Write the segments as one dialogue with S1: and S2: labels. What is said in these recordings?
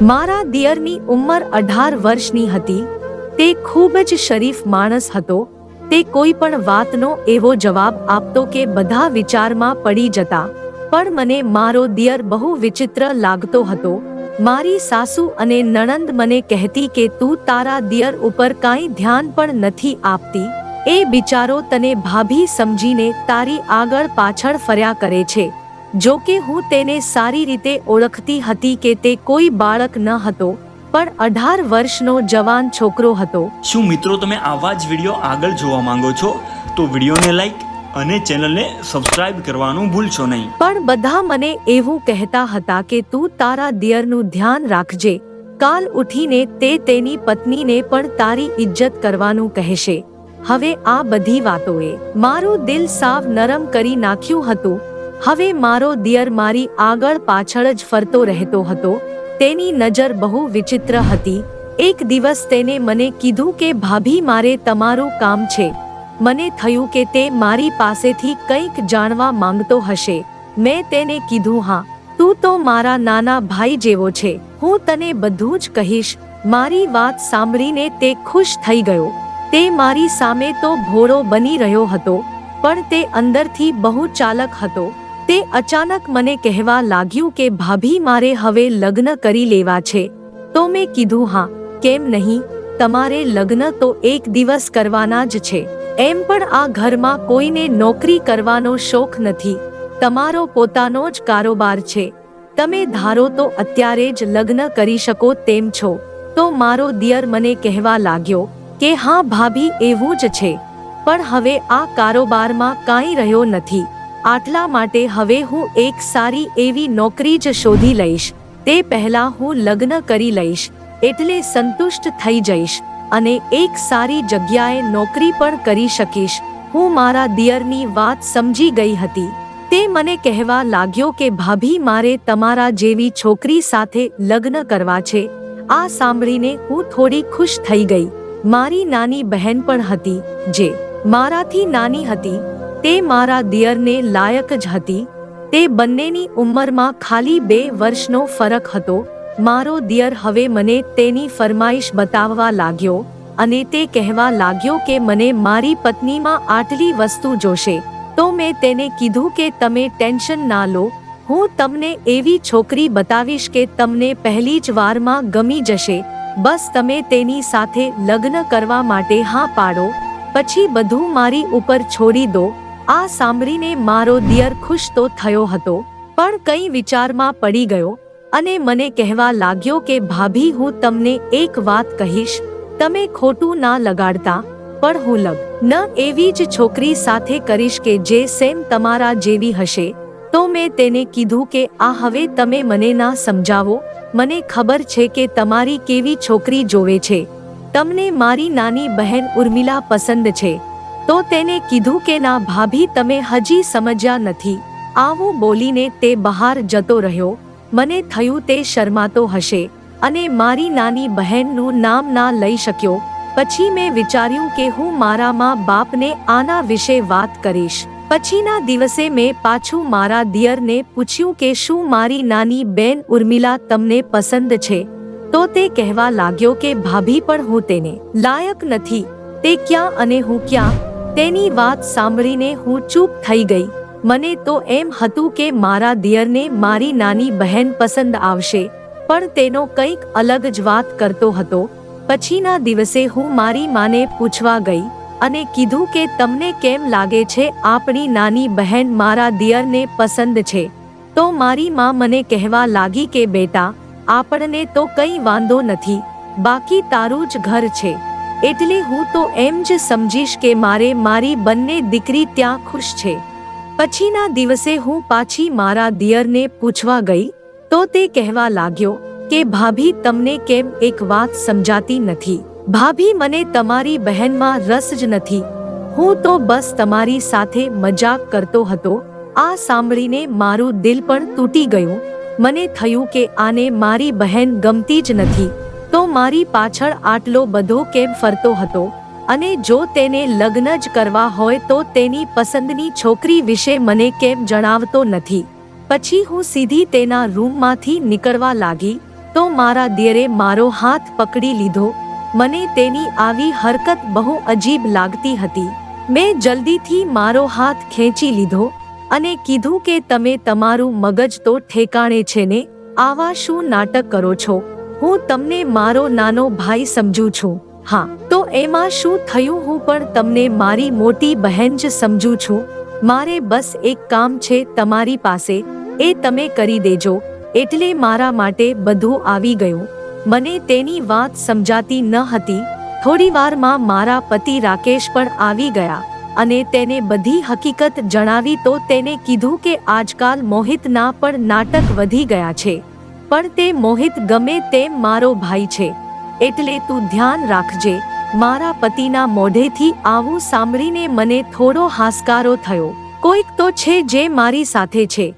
S1: મારા દિયરની ઉંમર 18 વર્ષની હતી। તે ખૂબ જ શરીફ માણસ હતો। તે કોઈ પણ વાતનો એવો જવાબ આપતો કે બધા વિચારમાં પડી જતા, પણ મને મારો દિયર બહુ વિચિત્ર લાગતો હતો। મારી સાસુ અને નણંદ મને કહેતી કે તું તારા દિયર ઉપર કાંઈ ધ્યાન પણ નથી આપતી, એ બિચારો તને ભાભી સમજીને તારી આગળ પાછળ ફર્યા કરે છે। જો કે હું તેને સારી રીતે ઓળખતી હતી કે તે કોઈ બાળક ન હતો, પણ 18 વર્ષનો જવાન છોકરો હતો।
S2: શું મિત્રો તમે આવા જ વિડીયો આગળ જોવા માંગો છો? તો વિડીયોને લાઈક અને ચેનલને સબસ્ક્રાઇબ કરવાનું ભૂલશો નહીં।
S1: પણ બધા મને એવું કહેતા હતા કે તું તારા દિયરનું ધ્યાન રાખજે, કાલ ઉઠીને તે તેની પત્નીને પણ તારી ઇજ્જત કરવાનું કહેશે। હવે આ બધી વાતોએ મારું દિલ સાવ નરમ કરી નાખ્યું હતું। હવે મારો દિયર મારી આગળ પાછળ જ ફરતો રહેતો હતો। તેની નજર બહુ વિચિત્ર હતી। એક દિવસ તેને મને કીધું કે ભાભી, મારે તમારું કામ છે। મને થયું કે તે મારી પાસેથી કંઈક જાણવા માંગતો હશે। મેં તેને કીધું, હા, તું તો મારા નાના ભાઈ જેવો છે, હું તને બધું જ કહીશ। મારી વાત સાંભળીને તે ખુશ થઈ ગયો। તે મારી સામે તો ભોળો બની રહ્યો હતો, પણ તે અંદરથી બહુ ચાલાક હતો। તે અચાનક મને કહેવા લાગ્યું કે ભાભી, મારે હવે લગ્ન કરી લેવા છે। તો મેં કીધું, હા, કેમ નહીં, તમારે લગ્ન તો એક દિવસ કરવાના જ છે। એમ પણ આ ઘરમાં કોઈને નોકરી કરવાનો શોખ નથી, તમારો પોતાનો જ કારોબાર છે। તમે ધારો તો અત્યારે જ લગ્ન કરી શકો તેમ છો। તો મારો દિયર મને કહેવા લાગ્યો કે હા ભાભી, એવું જ છે, પણ હવે આ કારોબારમાં કાંઈ રહ્યો નથી। આટલા માટે હવે હું એક સારી એવી નોકરી જ શોધી લઈશ। તે પહેલા હું લગ્ન કરી લઈશ એટલે સંતુષ્ટ થઈ જઈશ અને એક સારી જગ્યાએ નોકરી પણ કરી શકીશ। હું મારા દિયરની વાત સમજી ગઈ હતી। તે મને કહેવા લાગ્યો કે ભાભી, મારે તમારા જેવી છોકરી સાથે લગ્ન કરવા છે। આ સાંભળીને હું થોડી ખુશ થઈ ગઈ। મારી નાની બહેન પણ હતી, જે મારાથી નાની હતી। તે મારા દિયરને લાયક જ હતી। તે બંનેની ઉંમરમાં ખાલી 2 વર્ષનો ફરક હતો। મારો દિયર હવે મને તેની ફરમાઈશ બતાવવા લાગ્યો અને તે કહેવા લાગ્યો કે મને મારી પત્નીમાં આટલી વસ્તુ જોશે। તો મેં તેને કીધું કે તમે ટેન્શન ના લો, હું તમને એવી છોકરી બતાવીશ કે તમને પહેલી જ વારમાં ગમી જશે। બસ તમે તેની સાથે લગ્ન કરવા માટે હા પાડો, પછી બધું મારી ઉપર છોડી દો। આ સાંભળીને મારો દિયર ખુશ તો થયો હતો, પણ કઈ વિચારમાં પડી ગયો અને મને કહેવા લાગ્યો કે ભાભી, હું તમને એક વાત કહીશ, તમે ખોટું ના લગાડતા, પણ હું લગ્ન એવી જ છોકરી સાથે કરીશ કે જે સેમ તમારા જેવી હશે। તો મેં તેને કીધું કે આ હવે તમે મને ના સમજાવો, મને ખબર છે કે તમારી કેવી છોકરી જોવે છે। તમને મારી નાની બહેન ઉર્મિલા પસંદ છે। તો તેને કીધું કે ના ભાભી, તમે હજી સમજ્યા નથી। આવું બોલીને તે બહાર જતો રહ્યો। મને થયું તે શરમાતો હશે અને મારી નાની બહેનનું નામ ના લઈ શક્યો। પછી મેં વિચાર્યું કે હું મારા મા-બાપને આના વિશે વાત કરીશ। પછીના દિવસે મેં પાછું મારા દિયરને પૂછ્યું કે શું મારી નાની બેન ઉર્મિલા તમને પસંદ છે? તો તે કહેવા લાગ્યો કે ભાભી, પણ હું તેને લાયક નથી। તે ક્યાં અને હું ક્યાં? તેની વાત સાંભળીને હું ચૂપ થઈ ગઈ। મને તો એમ હતું કે મારા દિયરને મારી નાની બહેન પસંદ આવશે, પણ તેનો કંઈક અલગ જ વાત કરતો હતો। પછીના દિવસે હું મારી માને પૂછવા ગઈ અને કીધું કે તમને કેમ લાગે છે આપણી નાની બહેન મારા દિયરને પસંદ છે? તો મારી માં મને કહેવા લાગી કે બેટા, આપણને તો કંઈ વાંધો નથી, બાકી તારું જ ઘર છે, એટલે હું તો એમ જ સમજીશ કે મારે મારી બંને દીકરી ત્યાં ખુશ છે। પછીના દિવસે હું પાછી મારા દિયરને પૂછવા ગઈ તો તે કહેવા લાગ્યો કે ભાભી, તમને કેમ એક વાત સમજાતી નથી? ભાભી, મને તમારી બહેનમાં રસ જ નથી, હું તો બસ તમારી સાથે મજાક કરતો હતો। આ સાંભળીને મારું દિલ પણ તૂટી ગયું। મને થયું કે આને મારી બહેન ગમતી જ નથી, તો મારી પાછળ આટલો બધો કેમ ફરતો હતો? અને જો તેને લગ્ન જ કરવા હોય તો તેની પસંદની છોકરી વિશે મને કેમ જણાવતો નથી? પછી હું સીધી તેના રૂમમાંથી નીકળવા લાગી। તો મારા દિયરે મારો હાથ પકડી લીધો. મને તેની આવી હરકત બહુ અજીબ લાગતી હતી. મેં જલ્દીથી મારો હાથ ખેંચી લીધો અને કીધું કે તમે તમારું મગજ તો ઠેકાણે છે ને, આવા શું નાટક કરો છો? હું તમને મારો નાનો ભાઈ સમજું છું. હા તો એમાં શું થયું? હું પણ તમને મારી મોટી બહેન જ સમજું છું. મારે બસ એક કામ છે તમારી પાસે, એ તમે કરી દેજો. એટલે મારા માટે બધું આવી ગયું. મને તેની વાત સમજાતી ન હતી. થોડી વારમાં મારા પતિ રાકેશ પણ આવી ગયા અને તેને બધી હકીકત જણાવી. તો તેને કીધું કે આજકાલ મોહિતના પણ નાટક વધી ગયા છે, પણ તે મોહિત ગમે તેમ મારો ભાઈ છે, એટલે તું ધ્યાન રાખજે. મારા પતિના મોઢેથી આવું સાંભળીને મને થોડો હાશકારો થયો. કોઈક તો છે જે મારી સાથે છે,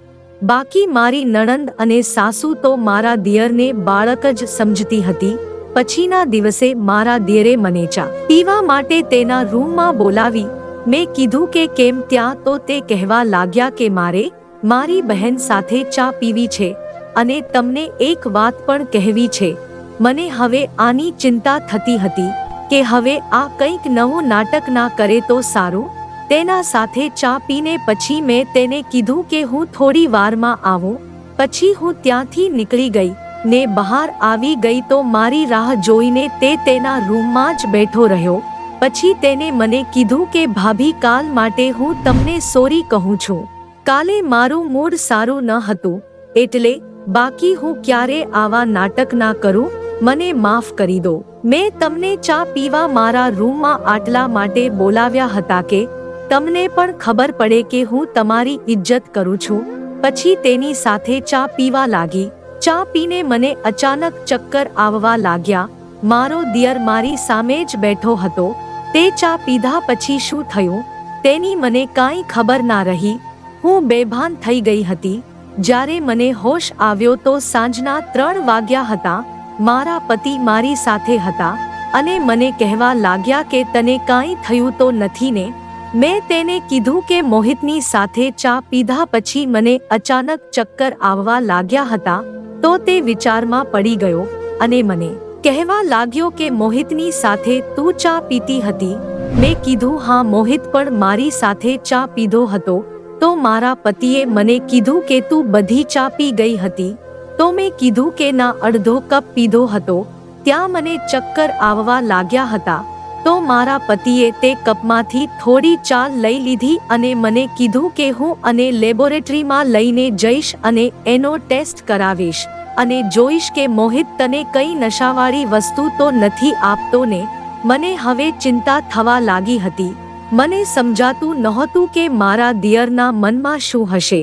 S1: બાકી મારી નણંદ અને સાસુ તો મારા દિયરને બાળક જ સમજતી હતી. પછીના દિવસે મારા દિયરે મને ચા પીવા માટે તેના રૂમમાં બોલાવી. મેં કીધું કે કેમ ત્યાં? તો તે કહેવા લાગ્યા કે મારે મારી બહેન સાથે ચા પીવી છે અને તમને એક વાત પણ કહેવી છે. મને હવે આની ચિંતા થતી હતી કે હવે આ કંઈક નવું નાટક ના કરે તો સારું. તેના સાથે ચા પીને પછી મેં તેને કીધું કે હું થોડી વારમાં આવું. પછી હું ત્યાંથી નીકળી ગઈ ને બહાર આવી ગઈ તો મારી રાહ જોઈને તે તેના રૂમમાં જ બેઠો રહ્યો. પછી તેને મને કીધું કે ભાભી, કાલ માટે હું તમને સોરી કહું છું. કાલે મારું મૂડ સારું ન હતું, એટલે બાકી હું ક્યારે આવા નાટક ના કરું. મને માફ કરી દો. મેં તમને ચા પીવા મારા રૂમમાં આટલા માટે બોલાવ્યા હતા કે તમને પણ ખબર પડે કે હું તમારી ઇજ્જત કરું છું. પછી તેની સાથે ચા પીવા લાગી. ચા પીને મને અચાનક ચક્કર આવવા લાગ્યા. મારો દિયર મારી સામે જ બેઠો હતો. તે ચા પીધા પછી શું થયું તેની મને કાંઈ ખબર ના રહી. હું બેભાન થઈ ગઈ હતી. જ્યારે મને હોશ આવ્યો તો સાંજના 3 વાગ્યા હતા. મારા પતિ મારી સાથે હતા અને મને કહેવા લાગ્યા કે તને કાંઈ થયું તો નથી ને? મેં તેને કીધું કે મોહિતની સાથે ચા પીધા પછી મને અચાનક ચક્કર આવવા લાગ્યા હતા. તો તે વિચારમાં પડી ગયો અને મને કહેવા લાગ્યો કે મોહિતની સાથે તું ચા પીતી હતી. મેં કીધું હા, મોહિત પણ મારી સાથે ચા પીધો હતો. તો મારા પતિએ મને કીધું કે તું બધી ચા પી ગઈ હતી. તો મેં કીધું કે ના, અડધો કપ પીધો હતો. ત્યાં મને ચક્કર આવવા લાગ્યા હતા. તો મારા પતિએ તે કપમાંથી થોડી ચા લઈ લીધી અને મને કીધું કે હું અને લેબોરેટરીમાં લઈને જઈશ અને એનો ટેસ્ટ કરાવીશ અને જોઈશ કે મોહિત તને કઈ નશાવાળી વસ્તુ તો નથી આપતો ને. મને હવે ચિંતા થવા લાગી હતી. મને સમજાતું નહોતું કે મારા દિયરના મનમાં શું હશે.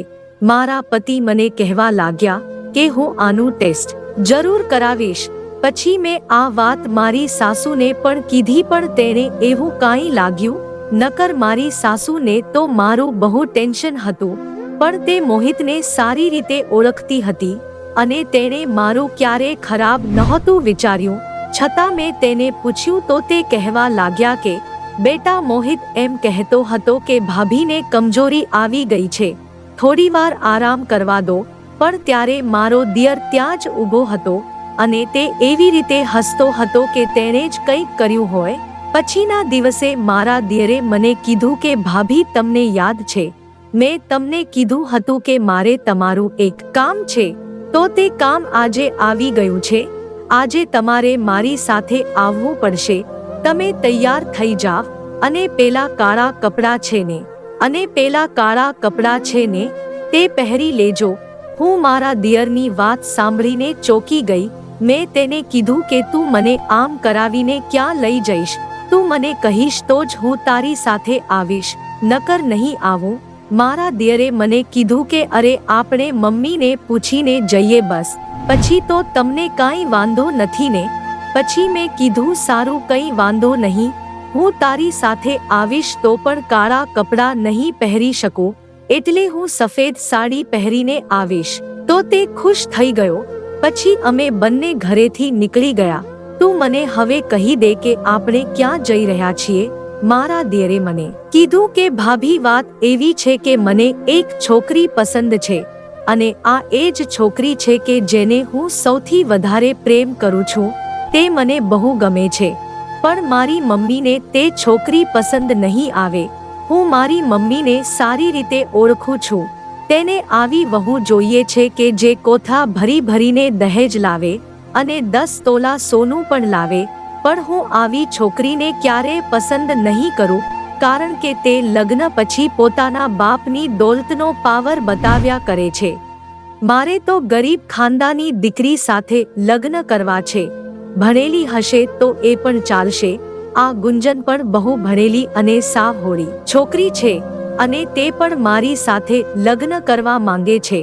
S1: મારા પતિ મને કહેવા લાગ્યા કે હું આનું ટેસ્ટ જરૂર કરાવીશ. પછી મેં આ વાત મારી સાસુને પણ કીધી, પણ તેને એવું કાંઈ લાગ્યું નકર. મારી સાસુને તો મારું બહુ ટેન્શન હતું, પણ તે મોહિતને સારી રીતે ઓળખતી હતી અને તેણે મારું ક્યારેય ખરાબ નહોતું વિચાર્યું. છતાં મેં તેને પૂછ્યું તો તે કહેવા લાગ્યા કે બેટા, મોહિત એમ કહેતો હતો કે ભાભીને કમજોરી આવી ગઈ છે, થોડીવાર આરામ કરવા દો. પણ ત્યારે મારો દિયર ત્યાં જ ઊભો હતો અને તે એવી રીતે હસતો હતો કે તેણે જ કંઈક કર્યું હોય. પછીના દિવસે મારા દિયરે મને કીધું કે ભાભી, તમને યાદ છે મેં તમને કીધું હતું કે મારે તમારું એક કામ છે, તો તે કામ આજે આવી ગયું છે. આજે તમારે મારી સાથે આવવું પડશે. તમે તૈયાર થઈ જાવ અને પેલા કાળા કપડાં છે ને, અને પેલા કાળા કપડાં છે ને, તે પહેરી લેજો. હું મારા દિયરની વાત સાંભળીને ચોંકી ગઈ. મેં તેને કીધું કે તું મને આમ કરાવીને ક્યાં લઈ જઈશ? તું મને કહીશ તો જ હું તારી સાથે આવીશ, નકર નહીં આવું. મારા દિયરે મને કીધું કે અરે, આપણે મમ્મીને પૂછીને જઈએ બસ, પછી તો તમને કાંઈ વાંધો નથી ને? પછી મેં કીધું સારું, કંઈ વાંધો નહીં, હું તારી સાથે આવીશ તો પણ કાળા કપડાં નહીં પહેરી શકું, એટલે હું સફેદ સાડી પહેરીને આવીશ. તો તે ખુશ થઈ ગયો. પછી અમે બંને ઘરેથી નીકળી ગયા. તું મને હવે કહી દે કે આપણે ક્યાં જઈ રહ્યા છીએ? મારા દિયરે મને કીધું કે ભાભી, વાત એવી છે કે મને એક છોકરી પસંદ છે. અને આ એ જ છોકરી છે કે જેને હું સૌથી વધારે પ્રેમ કરું છું. તે મને બહુ ગમે છે, પણ મારી મમ્મીને તે છોકરી પસંદ નહીં આવે. હું મારી મમ્મીને સારી રીતે ઓળખું છું. તેને આવી વહુ જોઈએ છે કે જે કોથા ભરી ભરીને દહેજ લાવે અને 10 તોલા સોનું પણ લાવે. પણ હું આવી છોકરીને ક્યારેય પસંદ નહીં કરું, કારણ કે તે લગ્ન પછી પોતાના બાપની દોલતનો પાવર બતાવ્યા કરે છે. મારે તો ગરીબ ખાનદાની દીકરી સાથે લગ્ન કરવા છે. ભણેલી હશે તો એ પણ ચાલશે. આ ગુંજન પણ બહુ ભણેલી અને સાવ હોળી છોકરી છે, અને તે પણ મારી સાથે લગ્ન કરવા માંગે છે.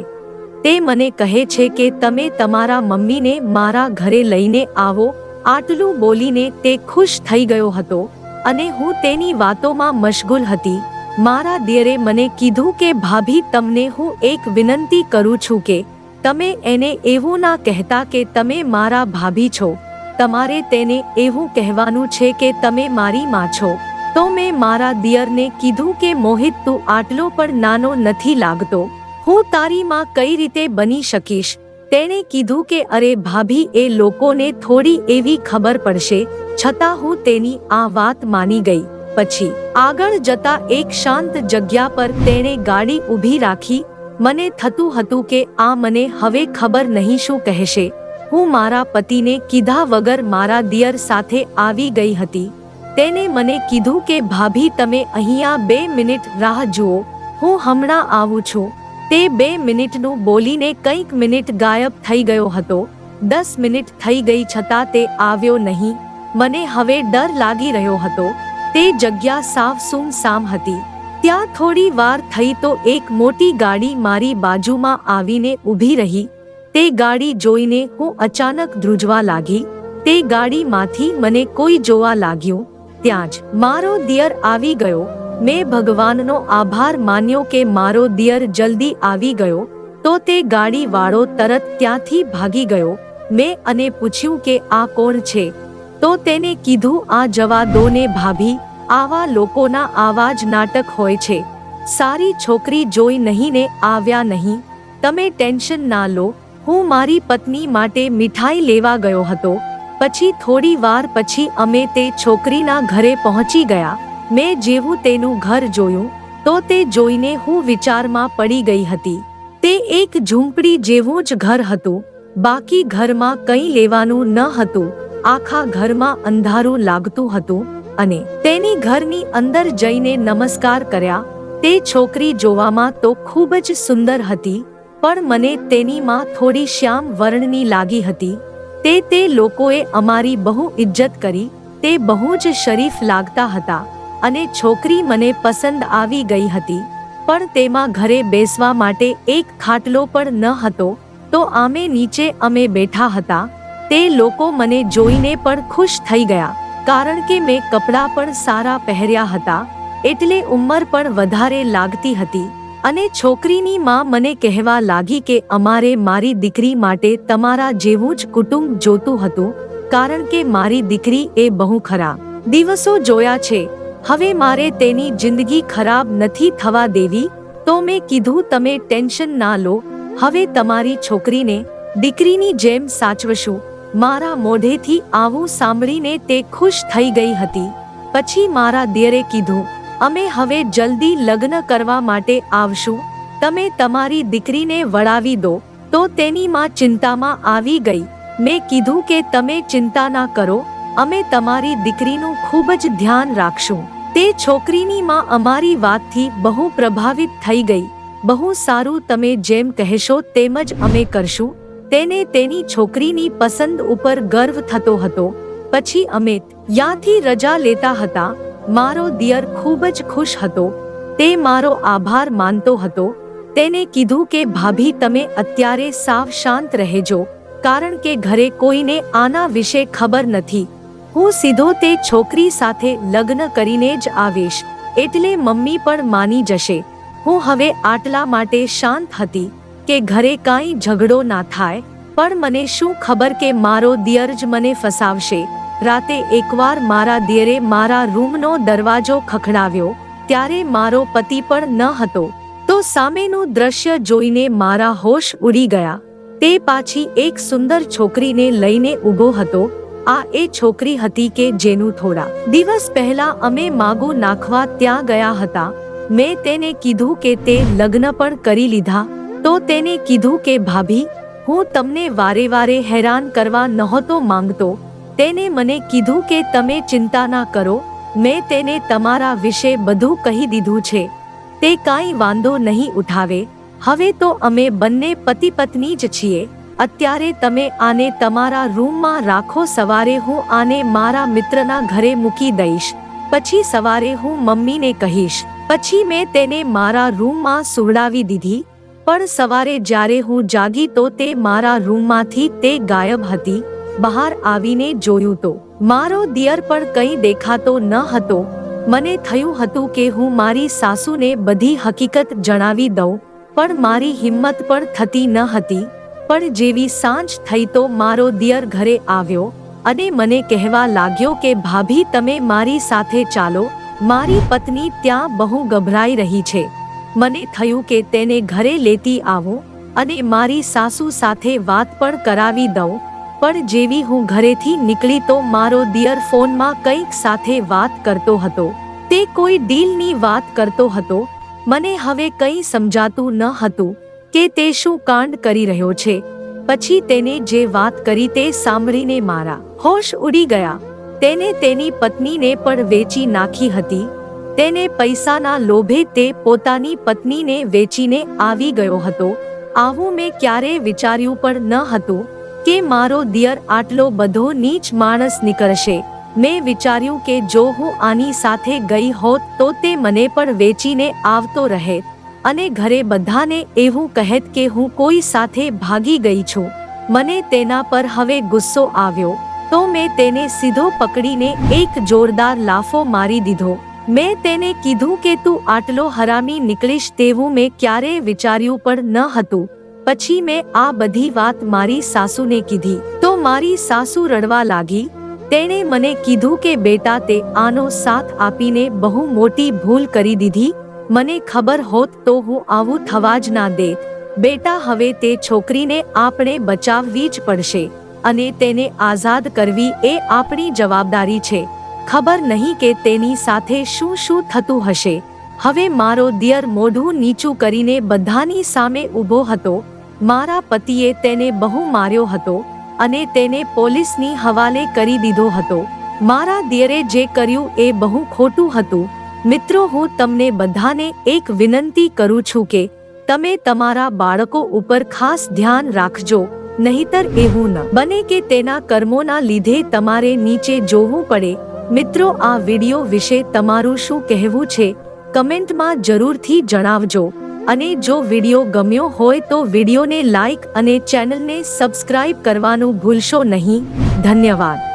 S1: તે મને કહે છે કે તમે તમારા મમ્મીને મારા ઘરે લઈને આવો. આટલું બોલીને તે ખુશ થઈ ગયો હતો અને હું તેની વાતોમાં મશગુલ હતી. મારા દિયરે મને કીધું કે ભાભી, તમને હું એક વિનંતી કરું છું કે તમે એને એવું ના કહેતા કે તમે મારા ભાભી છો. તમારે તેને એવું કહેવાનું છે કે તમે મારી માં છો. તો મેં મારા દિયરને કીધું કે મોહિત, તું આટલો પણ નાનો નથી લાગતો. હું તારી માં કઈ રીતે બની શકીશ? તેણે કીધું કે અરે ભાભી, એ લોકોને થોડી એવી ખબર પડશે. છતાં હું તેની આ વાત માની ગઈ. પછી આગળ જતા એક શાંત જગ્યા પર તેણે ગાડી ઊભી રાખી. મને થતું હતું કે આ મને હવે ખબર નહીં શું કહેશે. હું મારા પતિને કીધા વગર મારા દિયર સાથે આવી ગઈ હતી. તેને મને કીધું કે ભાભી, તમે અહીંયા 2 મિનિટ રાહ જુઓ, હું હમણાં આવું છું. તે 2 મિનિટનું બોલીને કંઈક મિનિટ ગાયબ થઈ ગયો હતો. 10 મિનિટ થઈ ગઈ છતાં તે આવ્યો નહીં. મને હવે ડર લાગી રહ્યો હતો. તે જગ્યા સાવ સૂમસામ હતી. ત્યાં થોડી વાર થઈ તો એક મોટી ગાડી મારી બાજુમાં આવીને ઊભી રહી. તે ગાડી જોઈને હું અચાનક ધ્રુજવા લાગી. તે ગાડીમાંથી મને કોઈ જોવા લાગ્યું. ત્યાં જ મારો દિયર આવી ગયો. મેં ભગવાનનો આભાર માન્યો કે મારો દિયર જલ્દી આવી ગયો. તો તે ગાડી વાળો તરત ત્યાંથી ભાગી ગયો. મેં અને પૂછ્યું કે આ કોણ છે? તો તેને કીધું, આ જવા દો ને ભાભી, આવા લોકોના આવા જ નાટક હોય છે. સારી છોકરી જોઈ નહીં ને આવ્યા નહીં. તમે ટેન્શન ના લો. હું મારી પત્ની માટે મીઠાઈ લેવા ગયો હતો. પછી થોડી વાર પછી અમે તે છોકરીના ઘરે પહોંચી ગયા. મેં જેવું તેનું ઘર જોયું તો તે જોઈને હું વિચારમાં પડી ગઈ હતી. તે એક ઝૂંપડી જેવું જ ઘર હતું. બાકી ઘરમાં કંઈ લેવાનું ન હતું. આખા ઘરમાં અંધારું લાગતું હતું. અને તેની ઘરની અંદર જઈને નમસ્કાર કર્યા. તે છોકરી જોવામાં તો ખૂબ જ સુંદર હતી, પણ મને તેની માં થોડી શ્યામ વર્ણની લાગી હતી. તે લોકોએ અમારી બહુ ઇજ્જત કરી. તે બહુ જ શરીફ લાગતા હતા અને છોકરી મને પસંદ આવી ગઈ હતી. પણ તેમાં ઘરે બેસવા માટે એક ખાટલો પણ ન હતો. તો આમે નીચે અમે બેઠા હતા. તે લોકો મને જોઈને પણ ખુશ થઈ ગયા, કારણ કે મેં કપડાં પણ સારા પહેર્યા હતા, એટલે ઉંમર પણ વધારે લાગતી હતી. અને છોકરીની માં મને કહેવા લાગી કે અમારે મારી દીકરી માટે તમારા જેવું જ કુટુંબ જોતું હતું, કારણ કે મારી દીકરી એ બહુ ખરાબ દિવસો જોયા છે. હવે મારે તેની જિંદગી ખરાબ નથી થવા દેવી. તો મેં કીધું, તમે ટેન્શન ના લો. હવે તમારી છોકરીને દીકરીની જેમ સાચવશું. મારા મોઢેથી આવું સાંભળીને તે ખુશ થઈ ગઈ હતી. પછી મારા દિયરે કીધું, અમે હવે જલ્દી લગ્ન કરવા માટે આવશું. તમે તમારી દીકરીને વળાવી દો. તો તેની માં ચિંતામાં આવી ગઈ. મેં કીધું કે તમે ચિંતા ના કરો, અમે તમારી દીકરીનું ખૂબ જ ધ્યાન રાખશું. તે છોકરીની માં અમારી વાતથી બહુ પ્રભાવિત થઈ ગઈ. બહુ સારું, તમે જેમ કહેશો તેમ જ અમે કરશું. તેને તેની છોકરીની પસંદ ઉપર ગર્વ થતો હતો. પછી અમે ત્યાંથી રજા લેતા હતા. મારો દિયર ખૂબ જ ખુશ હતો. તે મારો આભાર માનતો હતો. તેને કીધું કે ભાભી, તમે અત્યારે સાવ શાંત રહેજો, કારણ કે ઘરે કોઈને આના વિશે ખબર નથી. હું સીધો તે છોકરી સાથે લગ્ન કરીને જ આવીશ, એટલે મમ્મી પણ માની જશે. હું હવે આટલા માટે શાંત હતી કે ઘરે કાંઈ ઝઘડો ના થાય. પણ મને શું ખબર કે મારો દિયર જ મને ફસાવશે. રાતે એકવાર મારા દિયરે મારા રૂમનો દરવાજો ખખડાવ્યો. ત્યારે મારો પતિ પણ ન હતો. તો સામેનું દ્રશ્ય જોઈને મારા હોશ ઉડી ગયા. તે પાછી એક સુંદર છોકરીને લઈને ઊભો હતો. આ એ છોકરી હતી કે જેનું થોડા દિવસ પહેલા અમે માગું નાખવા ત્યાં ગયા હતા. મેં તેને કીધું કે તે લગ્ન પણ કરી લીધા. તો તેને કીધું કે ભાભી, હું તમને વારે વારે હેરાન કરવા નહોતો માંગતો. તેને મને કીધું કે તમે ચિંતા ના કરો, મેં તેને તમારા વિશે બધું કહી દીધું છે. તે કાંઈ વાંધો નહીં ઉઠાવે. હવે તો અમે બંને પતિ પત્ની જ છીએ. અત્યારે તમે આને તમારા રૂમમાં રાખો. સવારે હું આને મારા મિત્રના ઘરે મૂકી દઈશ. પછી સવારે હું મમ્મીને કહીશ. પછી મેં તેને મારા રૂમમાં સુવડાવી દીધી. પણ સવારે જ્યારે હું જાગી તો તે મારા રૂમમાંથી તે ગાયબ હતી. બહાર આવીને જોયું તો મારો દિયર પણ કંઈ દેખાતો ન હતો. મને થયું હતું કે હું મારી સાસુને બધી હકીકત જણાવી દઉં, પણ મારી હિંમત પણ થતી ન હતી. પણ જેવી સાંજ થઈ તો મારો દિયર ઘરે આવ્યો અને મને કહેવા લાગ્યો કે ભાભી, તમે મારી સાથે ચાલો, મારી પત્ની ત્યાં બહુ ગભરાઈ રહી છે. મને થયું કે તેને ઘરે લેતી આવું અને મારી સાસુ સાથે વાત પણ કરાવી દઉં. પણ જેવી હું ઘરેથી નીકળી તો મારો દિયર ફોનમાં કંઈક સાથે વાત કરતો હતો. તે કોઈ ડીલની વાત કરતો હતો. મને હવે કંઈ સમજાતું ન હતું કે તે શું કાંડ કરી રહ્યો છે. પછી તેને જે વાત કરી તે સાંભળીને મારા હોશ ઉડી ગયા. તેને તેની પત્નીને પણ વેચી નાખી હતી. તેને પૈસાના લોભે તે પોતાની પત્નીને વેચીને આવી ગયો હતો. આવું મેં ક્યારેય વિચાર્યું પણ ન હતું કે મારો દિયર આટલો બધો નીચ માણસ નીકળશે. મેં વિચાર્યું કે જો હું આની સાથે ગઈ હોત તો તે મને પણ વેચીને આવતો રહેત અને ઘરે બધાને એવું કહેત કે હું કોઈ સાથે ભાગી ગઈ છું. મને તેના પર હવે ગુસ્સો આવ્યો તો મેં તેને સીધો પકડીને એક જોરદાર લાફો મારી દીધો. મેં તેને કીધું કે તું આટલો હરામી નીકળીશ તેવું મેં ક્યારેય વિચાર્યું પણ ન હતું. પછી મેં આ બધી વાત મારી સાસુને કીધી તો મારી સાસુ રડવા લાગી. તેણે મને કીધું કે બેટા, તે આનો સાથ આપીને બહુ મોટી ભૂલ કરી દીધી. મને ખબર હોત તો હું આવું થવા જ ના દેત. બેટા, હવે તે છોકરીને આપણે બચાવવી જ પડશે અને તેને આઝાદ કરવી એ આપણી જવાબદારી છે. ખબર નહીં કે તેની સાથે શું શું થતું હશે. હવે મારો દિયર મોઢું નીચું કરીને બધાની સામે ઊભો હતો. મારા પતિએ તેને બહુ માર્યો હતો અને તેને પોલીસની હવાલે કરી દીધો હતો. મારા દિયરે જે કર્યું એ બહુ ખોટું હતું. મિત્રો, હું તમને બધાને એક વિનંતી કરું છું કે તમે તમારા બાળકો ઉપર ખાસ ધ્યાન રાખજો. નહીતર એવું ન બને કે તેના કર્મોના લીધે તમારે નીચે જોવું પડે. મિત્રો, આ વિડિયો વિશે તમારું શું કહેવું છે? કમેન્ટમાં જરૂરથી જણાવજો. અને જો વિડિયો ગમ્યો હોય તો વિડિયોને લાઈક અને ચેનલને સબસ્ક્રાઇબ કરવાનું ભૂલશો નહીં. ધન્યવાદ.